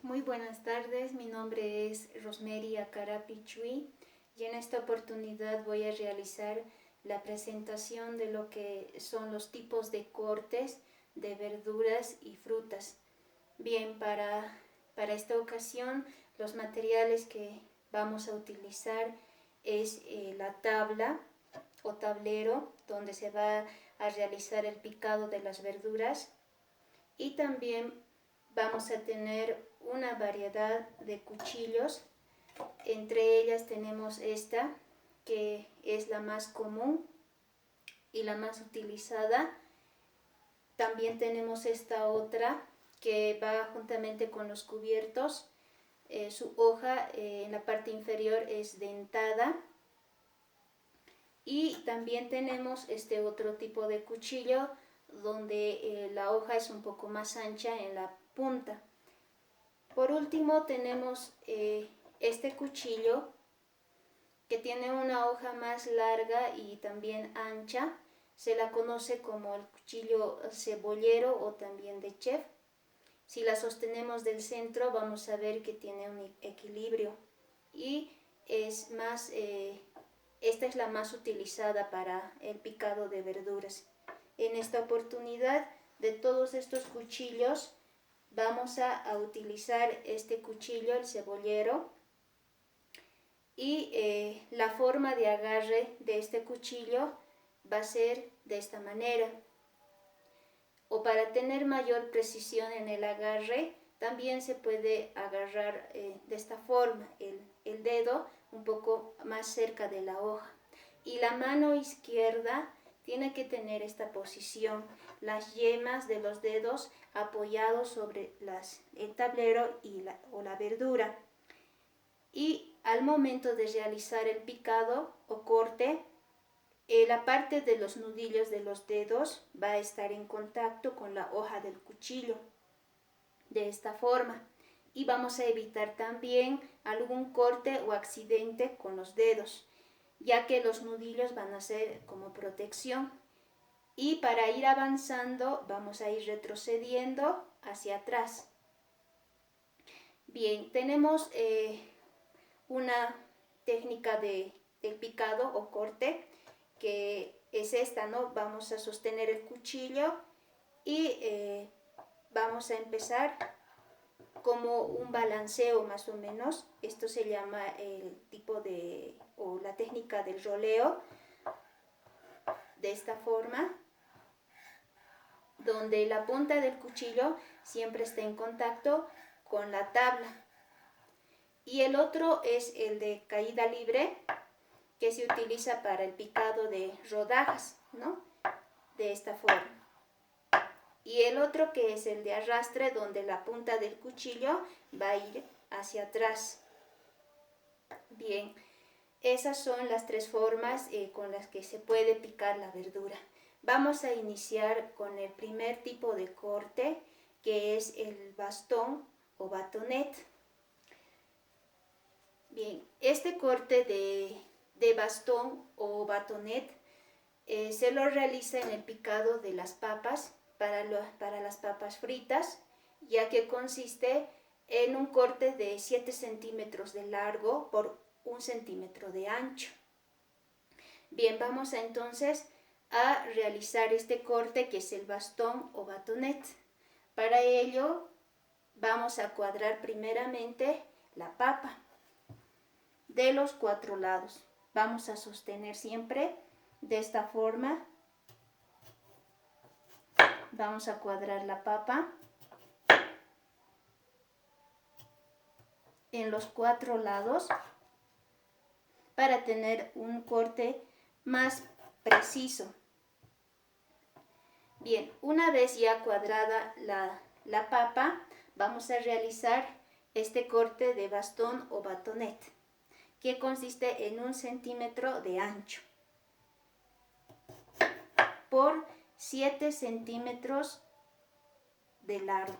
Muy buenas tardes, mi nombre es Rosemary Acarapi Chui y en esta oportunidad voy a realizar la presentación de lo que son los tipos de cortes de verduras y frutas. Bien, para esta ocasión los materiales que vamos a utilizar es la tabla o tablero donde se va a realizar el picado de las verduras y también vamos a tener una variedad de cuchillos. Entre ellas tenemos esta que es la más común y la más utilizada. También tenemos esta otra que va juntamente con los cubiertos. Su hoja en la parte inferior es dentada. Y también tenemos este otro tipo de cuchillo donde la hoja es un poco más ancha en la punta. Por último tenemos este cuchillo que tiene una hoja más larga y también ancha. Se la conoce como el cuchillo cebollero o también de chef. Si la sostenemos del centro vamos a ver que tiene un equilibrio y es más, esta es la más utilizada para el picado de verduras. En esta oportunidad de todos estos cuchillos vamos a utilizar este cuchillo, el cebollero, y la forma de agarre de este cuchillo va a ser de esta manera. O para tener mayor precisión en el agarre, también se puede agarrar de esta forma, el dedo un poco más cerca de la hoja. Y la mano izquierda tiene que tener esta posición, las yemas de los dedos apoyados sobre el tablero o la verdura. Y al momento de realizar el picado o corte, la parte de los nudillos de los dedos va a estar en contacto con la hoja del cuchillo, de esta forma. Y vamos a evitar también algún corte o accidente con los dedos, ya que los nudillos van a ser como protección. Y para ir avanzando vamos a ir retrocediendo hacia atrás. Bien, tenemos una técnica del picado o corte que es esta, ¿no? Vamos a sostener el cuchillo y vamos a empezar como un balanceo más o menos. Esto se llama el tipo o la técnica del roleo, de esta forma, donde la punta del cuchillo siempre está en contacto con la tabla. Y el otro es el de caída libre, que se utiliza para el picado de rodajas, ¿no? De esta forma. Y el otro que es el de arrastre, donde la punta del cuchillo va a ir hacia atrás. Bien, esas son las tres formas con las que se puede picar la verdura. Vamos a iniciar con el primer tipo de corte, que es el bastón o batonet. Bien, este corte de bastón o batonet se lo realiza en el picado de las papas para las papas fritas, ya que consiste en un corte de 7 centímetros de largo por 1 centímetro de ancho. Bien, vamos entonces a realizar este corte que es el bastón o batonet. Para ello vamos a cuadrar primeramente la papa de los 4 lados. Vamos a sostener siempre de esta forma. Vamos a cuadrar la papa en los 4 lados para tener un corte más preciso. Bien, una vez ya cuadrada la papa, vamos a realizar este corte de bastón o batonet, que consiste en 1 centímetro de ancho por 7 centímetros de largo.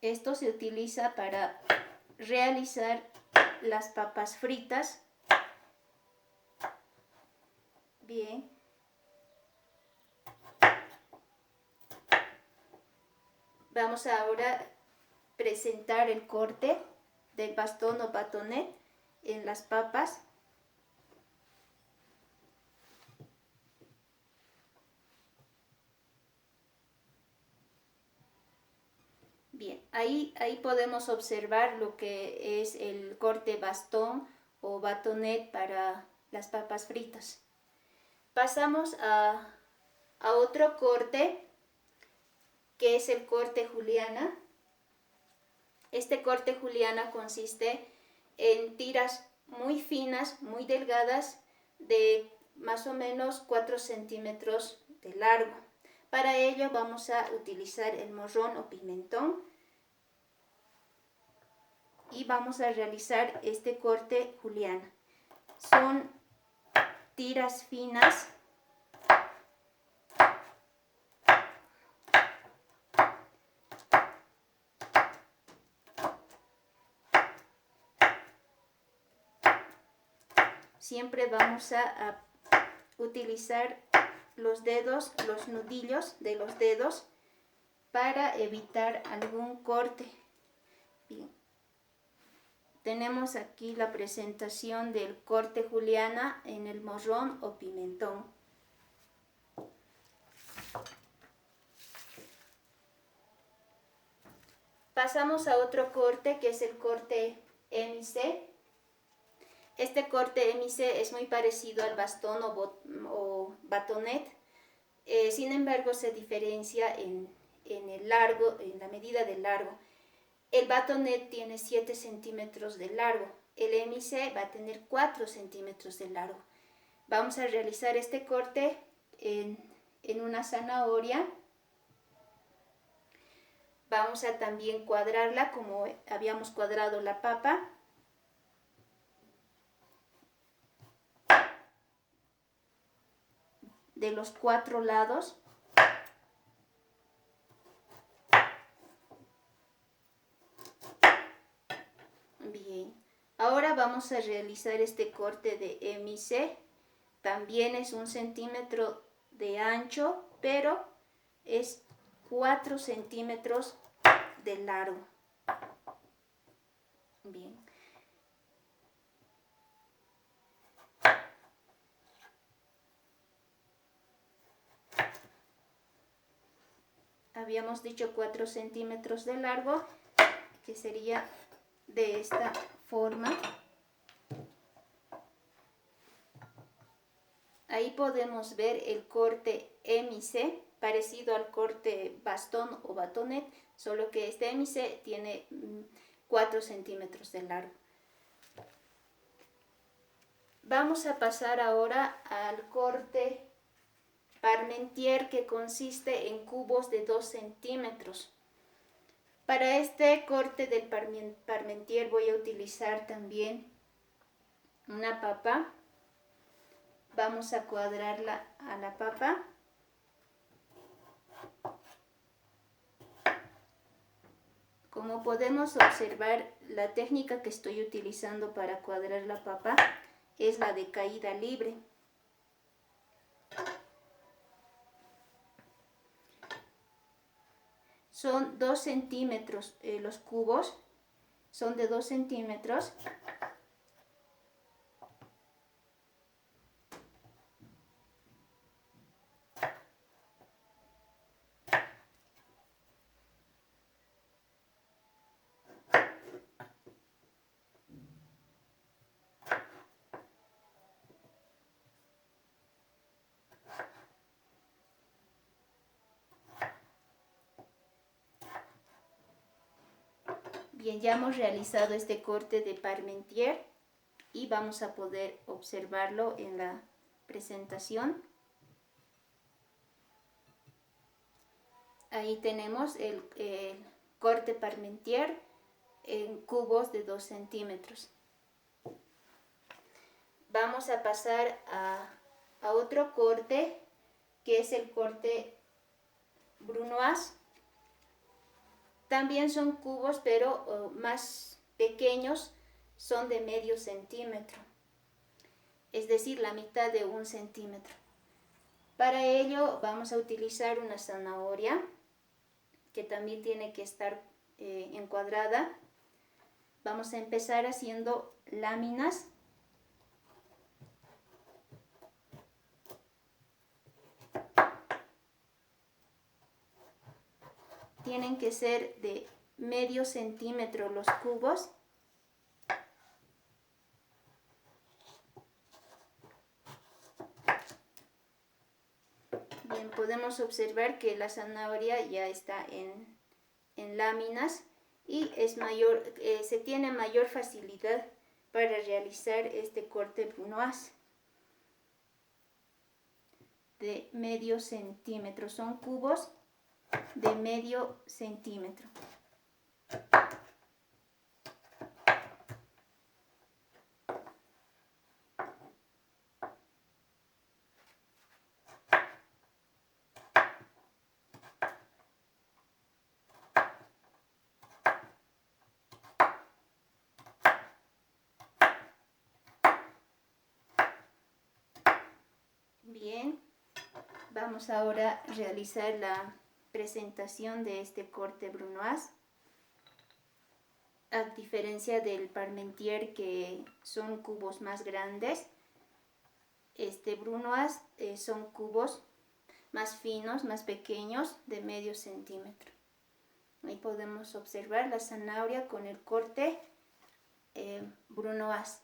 Esto se utiliza para realizar las papas fritas. Bien, Vamos ahora a presentar el corte del bastón o batonet en las papas. Bien, ahí podemos observar lo que es el corte bastón o batonet para las papas fritas. Pasamos a otro corte, que es el corte juliana. Este corte juliana consiste en tiras muy finas, muy delgadas, de más o menos 4 centímetros de largo. Para ello vamos a utilizar el morrón o pimentón y vamos a realizar este corte juliana. Son tiras finas siempre vamos a utilizar los dedos, los nudillos de los dedos para evitar algún corte. Bien. Tenemos aquí la presentación del corte juliana en el morrón o pimentón. Pasamos a otro corte, que es el corte hémice. Este corte hémice es muy parecido al bastón o batonet, sin embargo se diferencia en el largo, en la medida del largo. El batonet tiene 7 centímetros de largo, el hémice va a tener 4 centímetros de largo. Vamos a realizar este corte en una zanahoria. Vamos a también cuadrarla como habíamos cuadrado la papa. De los 4 lados. Bien, ahora vamos a realizar este corte de hémice. También es 1 centímetro de ancho, pero es 4 centímetros de largo. Bien. Habíamos dicho 4 centímetros de largo, que sería de esta forma. Ahí podemos ver el corte hémice, parecido al corte bastón o batonet, solo que este hémice tiene 4 centímetros de largo. Vamos a pasar ahora al corte parmentier, que consiste en cubos de 2 centímetros. Para este corte del parmentier voy a utilizar también una papa. Vamos a cuadrarla a la papa. Como podemos observar, la técnica que estoy utilizando para cuadrar la papa es la de caída libre. Son 2 centímetros, los cubos son de 2 centímetros. Bien, ya hemos realizado este corte de parmentier y vamos a poder observarlo en la presentación. Ahí tenemos el corte parmentier en cubos de 2 centímetros. Vamos a pasar a otro corte, que es el corte brunoise. También son cubos, pero más pequeños, son de medio centímetro, es decir, la mitad de 1 centímetro. Para ello vamos a utilizar una zanahoria. que también tiene que estar encuadrada. Vamos a empezar haciendo láminas. Tienen que ser de medio centímetro los cubos. Bien, podemos observar que la zanahoria ya está en láminas y se tiene mayor facilidad para realizar este corte brunoise de medio centímetro. Son cubos de medio centímetro. Bien, vamos ahora a realizar la presentación de este corte brunoise. A diferencia del parmentier, que son cubos más grandes, este brunoise son cubos más finos, más pequeños, de medio centímetro. Ahí podemos observar la zanahoria con el corte brunoise.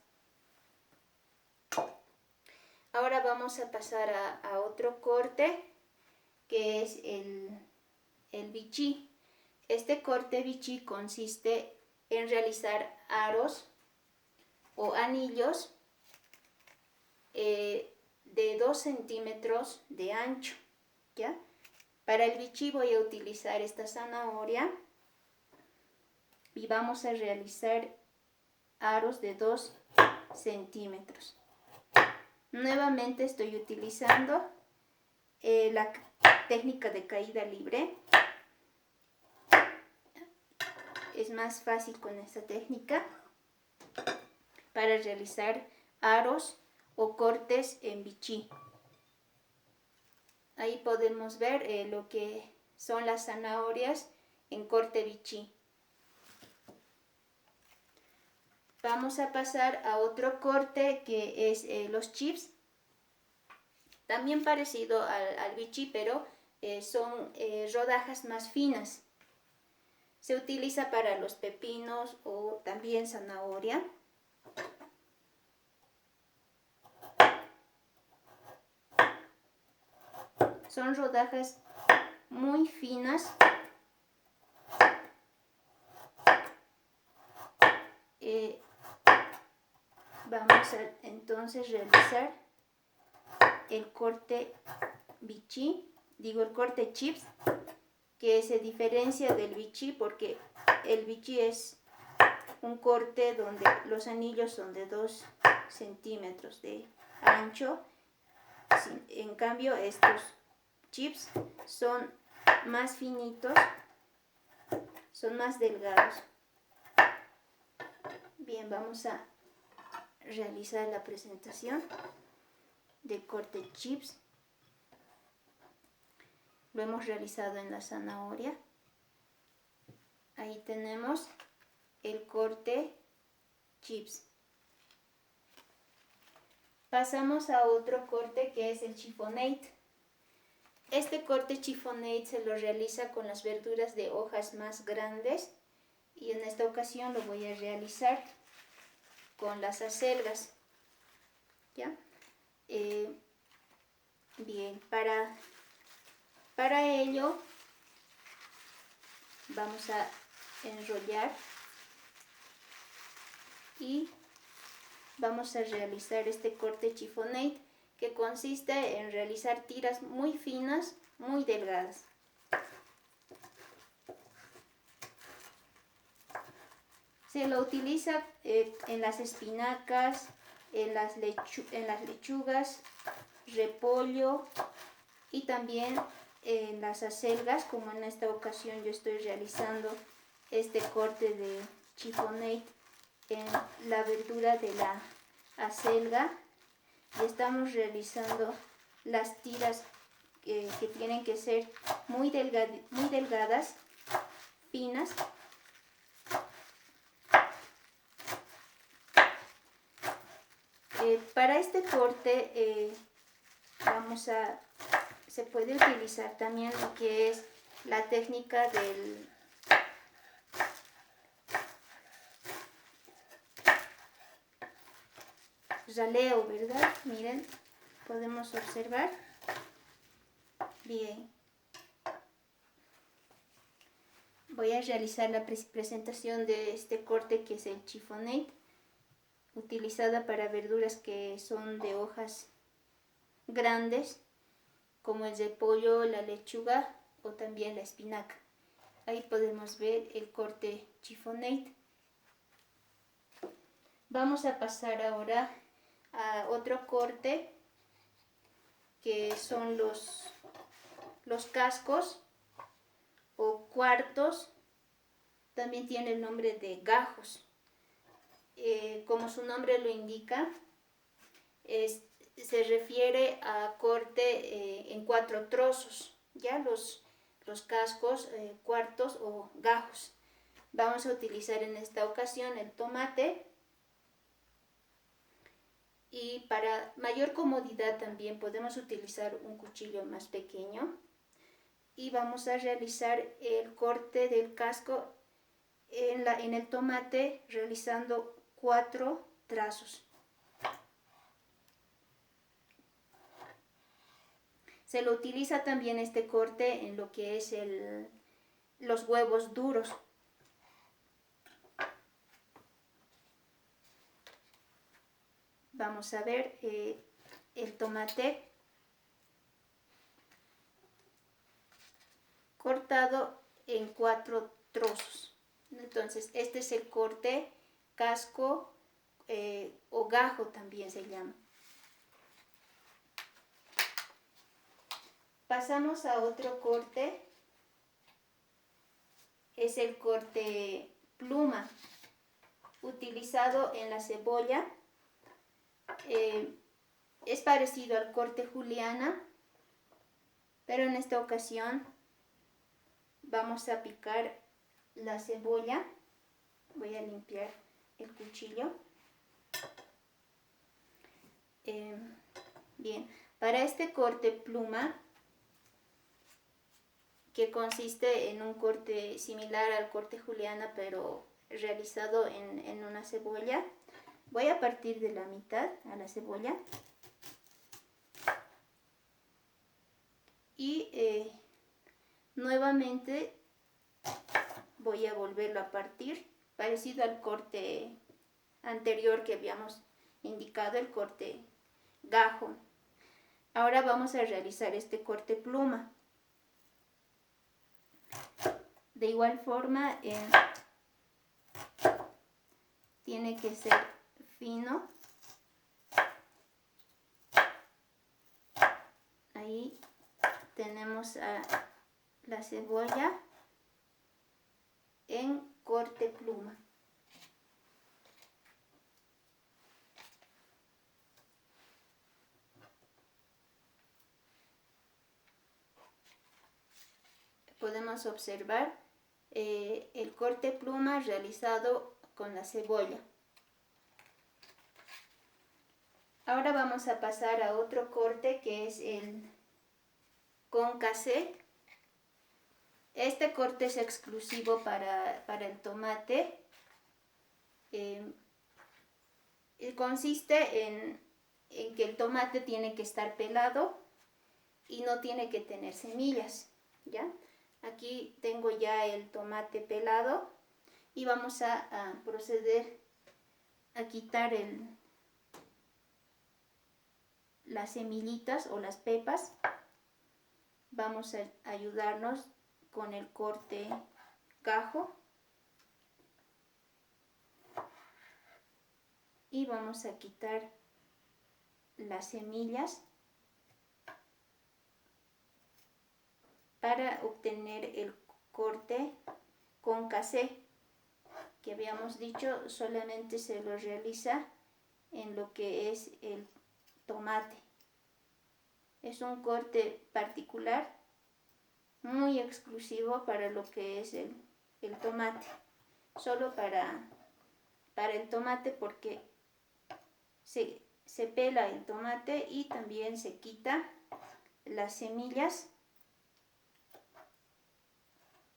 Ahora vamos a pasar a otro corte, que es el vichy. Este corte vichy consiste en realizar aros o anillos de 2 centímetros de ancho, ¿ya? Para el vichy voy a utilizar esta zanahoria y vamos a realizar aros de 2 centímetros. Nuevamente estoy utilizando la técnica de caída libre. Es más fácil con esta técnica para realizar aros o cortes en vichy. Ahí podemos ver lo que son las zanahorias en corte vichy. Vamos a pasar a otro corte, que es los chips. También parecido al vichy, pero son rodajas más finas. Se utiliza para los pepinos o también zanahoria. Son rodajas muy finas. Vamos a entonces realizar el corte vichy, el corte chips, que se diferencia del vichy porque el vichy es un corte donde los anillos son de 2 centímetros de ancho. En cambio, estos chips son más finitos, son más delgados. Bien, vamos a realizar la presentación del corte chips. Lo hemos realizado en la zanahoria. Ahí tenemos el corte chips. Pasamos a otro corte, que es el chiffonade. Este corte chiffonade se lo realiza con las verduras de hojas más grandes y en esta ocasión lo voy a realizar con las acelgas. ¿Ya? Bien, para ello vamos a enrollar y vamos a realizar este corte chiffonade, que consiste en realizar tiras muy finas, muy delgadas. Se lo utiliza en las espinacas, en las lechugas, repollo y también en las acelgas, como en esta ocasión yo estoy realizando este corte de chiffonade en la verdura de la acelga, y estamos realizando las tiras que tienen que ser muy delgadas finas. Para este corte se puede utilizar también lo que es la técnica del raleo, ¿verdad? Miren, podemos observar. Bien. Voy a realizar la presentación de este corte que es el chiffonade, utilizada para verduras que son de hojas grandes, como el repollo, la lechuga o también la espinaca. Ahí podemos ver el corte chiffonade. Vamos a pasar ahora a otro corte que son los cascos o cuartos. También tiene el nombre de gajos. Como su nombre lo indica, se refiere a corte en 4 trozos, ya los cascos, cuartos o gajos. Vamos a utilizar en esta ocasión el tomate, y para mayor comodidad también podemos utilizar un cuchillo más pequeño, y vamos a realizar el corte del casco en el tomate realizando 4 trazos. Se lo utiliza también este corte en lo que es los huevos duros. Vamos a ver el tomate cortado en 4 trozos. Entonces, este es el corte casco o gajo también se llama. Pasamos a otro corte, es el corte pluma, utilizado en la cebolla. Es parecido al corte juliana, pero en esta ocasión vamos a picar la cebolla. Voy a limpiar el cuchillo. Bien, para este corte pluma, que consiste en un corte similar al corte juliana, pero realizado en una cebolla, voy a partir de la mitad a la cebolla y nuevamente voy a volverlo a partir, parecido al corte anterior que habíamos indicado, el corte gajo. Ahora vamos a realizar este corte pluma. De igual forma, tiene que ser fino. Ahí tenemos a la cebolla en corte pluma. Podemos observar el corte pluma realizado con la cebolla. Ahora vamos a pasar a otro corte que es el concassé. Este corte es exclusivo para el tomate. Consiste en que el tomate tiene que estar pelado y no tiene que tener semillas, ¿ya? Aquí tengo ya el tomate pelado y vamos a proceder a quitar las semillitas o las pepas. Vamos a ayudarnos con el corte gajo y vamos a quitar las semillas para obtener el corte concassé, que habíamos dicho solamente se lo realiza en lo que es el tomate. Es un corte particular, muy exclusivo para lo que es el el tomate, solo para el tomate, porque se pela el tomate y también se quita las semillas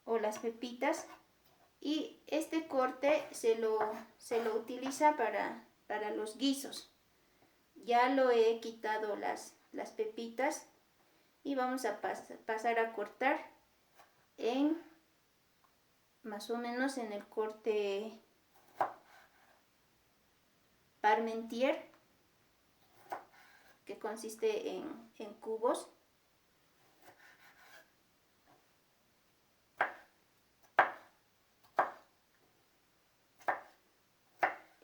o las pepitas. Y este corte se lo utiliza para los guisos. Ya lo he quitado las pepitas y vamos a pasar a cortar en más o menos en el corte Parmentier, que consiste en cubos.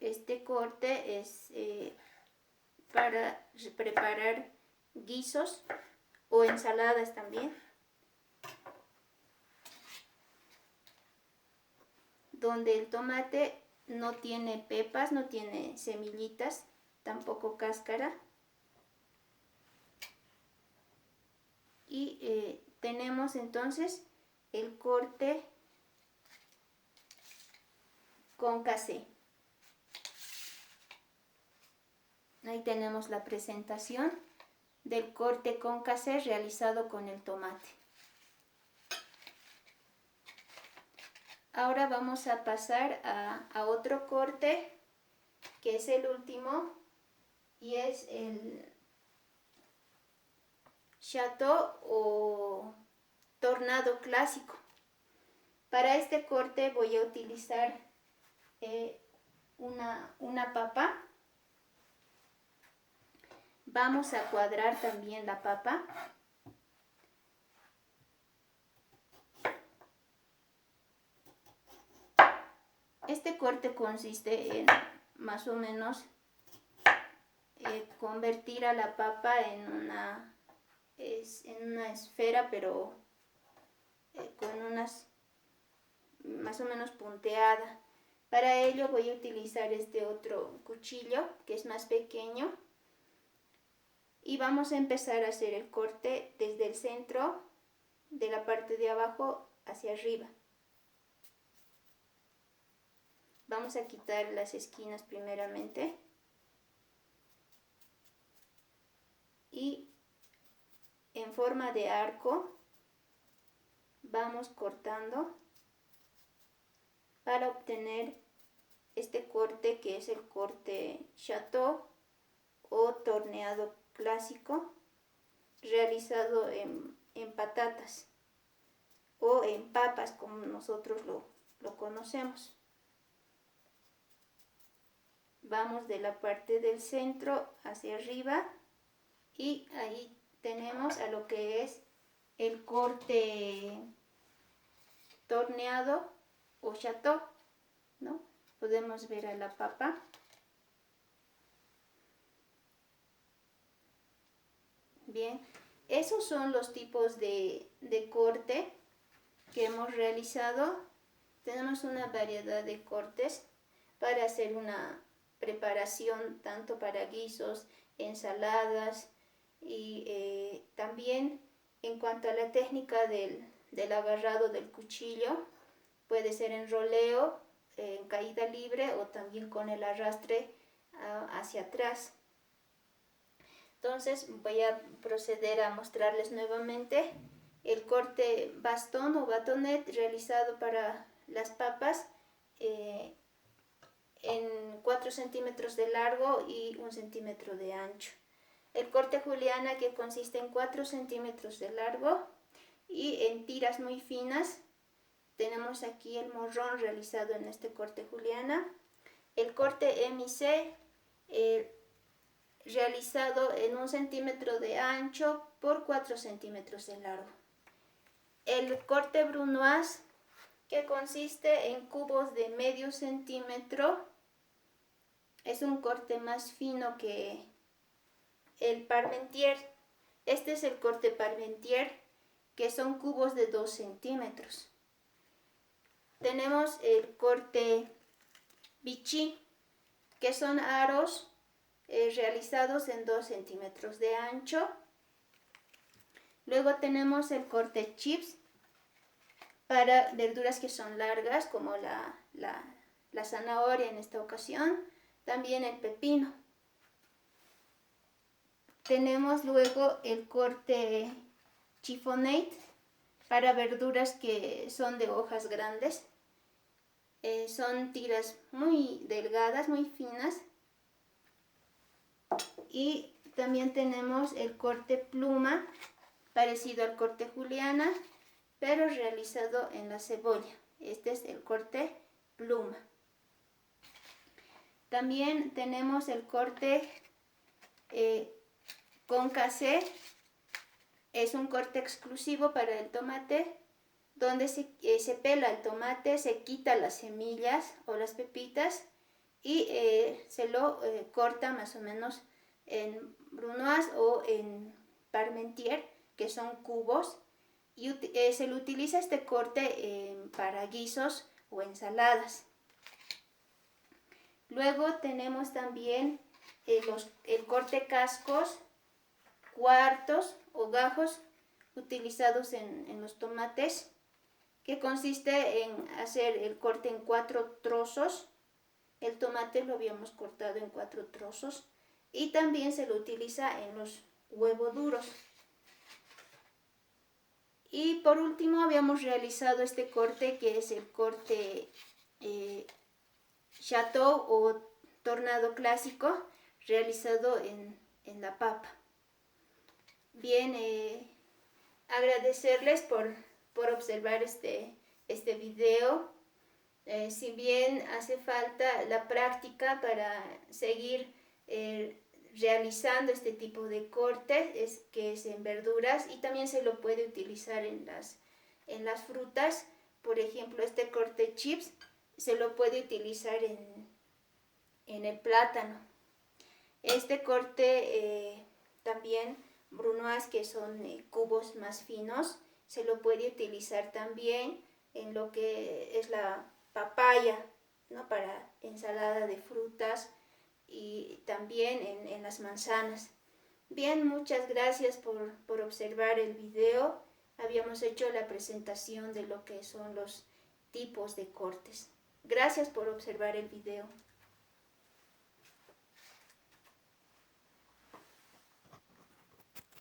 Este corte es para preparar guisos o ensaladas también, donde el tomate no tiene pepas, no tiene semillitas, tampoco cáscara. Y tenemos entonces el corte concassé. Ahí tenemos la presentación del corte concassé realizado con el tomate. Ahora vamos a pasar a otro corte, que es el último, y es el Chateau o tornado clásico. Para este corte voy a utilizar una papa. Vamos a cuadrar también la papa. Este corte consiste en más o menos convertir a la papa en una esfera, pero con unas más o menos punteada. Para ello voy a utilizar este otro cuchillo que es más pequeño y vamos a empezar a hacer el corte desde el centro de la parte de abajo hacia arriba. Vamos a quitar las esquinas primeramente y en forma de arco vamos cortando para obtener este corte, que es el corte Chateau o torneado clásico, realizado en patatas o en papas, como nosotros lo conocemos. Vamos de la parte del centro hacia arriba y ahí tenemos a lo que es el corte torneado o Chateau, ¿no? Podemos ver a la papa. Bien, esos son los tipos de corte que hemos realizado. Tenemos una variedad de cortes para hacer una preparación tanto para guisos, ensaladas y también en cuanto a la técnica del agarrado del cuchillo, puede ser en roleo, en caída libre o también con el arrastre hacia atrás. Entonces voy a proceder a mostrarles nuevamente el corte bastón o batonet realizado para las papas en 4 centímetros de largo y 1 centímetro de ancho. El corte juliana, que consiste en 4 centímetros de largo y en tiras muy finas. Tenemos aquí el morrón realizado en este corte juliana. El corte MIC realizado en 1 centímetro de ancho por 4 centímetros de largo. El corte brunoise, que consiste en cubos de medio centímetro, es un corte más fino que el Parmentier. Este es el corte Parmentier, que son cubos de 2 centímetros. Tenemos el corte Vichy, que son aros realizados en 2 centímetros de ancho. Luego tenemos el corte Chips, para verduras que son largas, como la zanahoria en esta ocasión, también el pepino. Tenemos luego el corte chiffonade para verduras que son de hojas grandes. Son tiras muy delgadas, muy finas. Y también tenemos el corte pluma, parecido al corte juliana, pero realizado en la cebolla. Este es el corte pluma. También tenemos el corte concassé. Es un corte exclusivo para el tomate, donde se pela el tomate, se quita las semillas o las pepitas y se lo corta más o menos en brunoise o en parmentier, que son cubos, y se le utiliza este corte para guisos o ensaladas. Luego tenemos también el corte cascos, cuartos o gajos utilizados en los tomates, que consiste en hacer el corte en 4 trozos. El tomate lo habíamos cortado en 4 trozos y también se lo utiliza en los huevos duros. Y por último habíamos realizado este corte, que es el corte chateau o tornado clásico, realizado en la papa. Bien, agradecerles por observar este video. Si bien hace falta la práctica para seguir realizando este tipo de cortes, que es en verduras, y también se lo puede utilizar en las frutas. Por ejemplo, este corte chips se lo puede utilizar en el plátano. Este corte también brunoise, que son cubos más finos, se lo puede utilizar también en lo que es la papaya, ¿no? Para ensalada de frutas, y también en las manzanas. Bien, muchas gracias por observar el video. Habíamos hecho la presentación de lo que son los tipos de cortes. Gracias por observar el video.